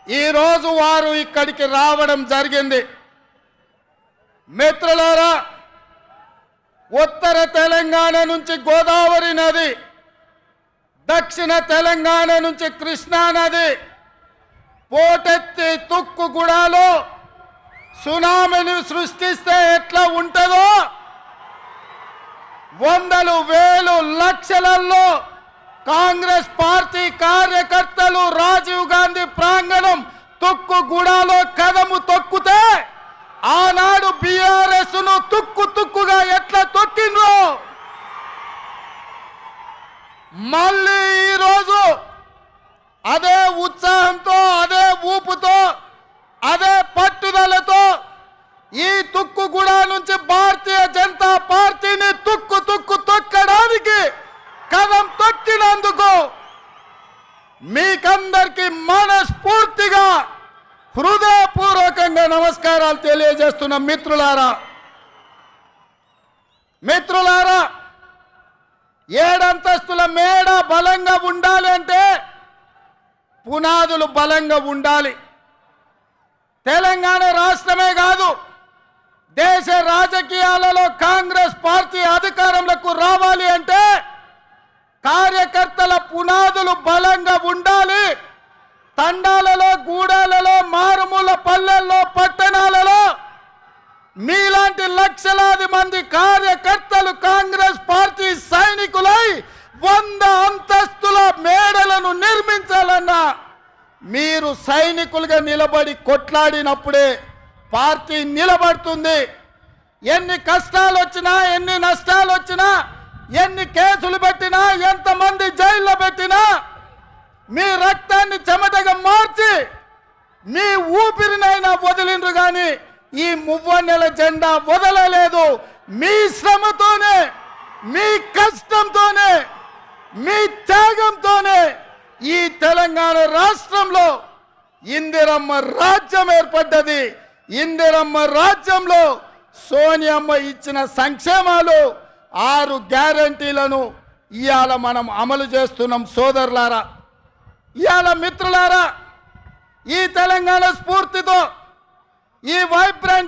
ఈ రోజు వారు ఇక్కడికి రావడం జరిగింది. మిత్రులారా, ఉత్తర తెలంగాణ నుంచి గోదావరి నది, దక్షిణ తెలంగాణ నుంచి కృష్ణా నది పోటెత్తి తుక్కుగూడలో సునామీని సృష్టిస్తే ఎట్లా ఉంటుందో, వందలు వేలు లక్షలలో కాంగ్రెస్ పార్టీ కార్యకర్తలు రాజీవ్ గాంధీ ప్రాంగణం తుక్కుగూడలో కదము తొక్కితే ఆనాడు బీఆర్ఎస్ ను తుక్కుగా ఎట్లా తొక్కిండ్రో మళ్ళీ ఈరోజు అదే ఉత్సాహంతో, అదే ఊపుతో, అదే పట్టుదలతో ఈ తుక్కుగూడ నుంచి భారతీయ జనతా పార్టీని తుక్కు తొక్కడానికి కదం తొక్కినందుకు మీకందరికీ మనస్ఫూర్తిగా హృదయపూర్వకంగా నమస్కారాలు తెలియజేస్తున్న మిత్రులారా, 7 అంతస్తుల మేడ బలంగా ఉండాలి అంటే పునాదులు బలంగా ఉండాలి. తెలంగాణ రాష్ట్రమే కాదు, దేశ రాజకీయాలలో కాంగ్రెస్ పార్టీ అధికారంలోకి రావాలి అంటే కార్యకర్తల పునాదులు బలంగా ఉండాలి. తండాలలో, గూడాలలో, మారుమూల పల్లెల్లో, పట్టణాలలో మీలాంటి లక్షలాది మంది కార్యకర్తలు కాంగ్రెస్ పార్టీ సైనికులై 100 అంతస్తుల మేడలను నిర్మించాలన్నా మీరు సైనికులుగా నిలబడి కొట్లాడినప్పుడే పార్టీ నిలబడుతుంది. ఎన్ని కష్టాలు వచ్చినా, ఎన్ని నష్టాలు వచ్చినా, ఎన్ని కేసులు పెట్టినా, ఎంతమంది జైల్లో పెట్టినా మీ రక్తాన్ని చెమటగా మార్చి మీ ఊపిరినైనా వదిలిండ్రు కానీ ఈ మువ్వన్నెల జెండా వదలలేదు. మీ శ్రమతోనే, మీ కష్టంతోనే, మీ త్యాగంతోనే ఈ తెలంగాణ రాష్ట్రంలో ఇందిరమ్మ రాజ్యం ఏర్పడ్డది. ఇందిరమ్మ రాజ్యంలో సోనియమ్మ ఇచ్చిన సంక్షేమాలు 6 గ్యారంటీలను ఇవాళ మనం అమలు చేస్తున్నాం. సోదరులారా, ఇవాళ మిత్రులారా, ఈ తెలంగాణ స్ఫూర్తితో, ఈ వైబ్రెంట్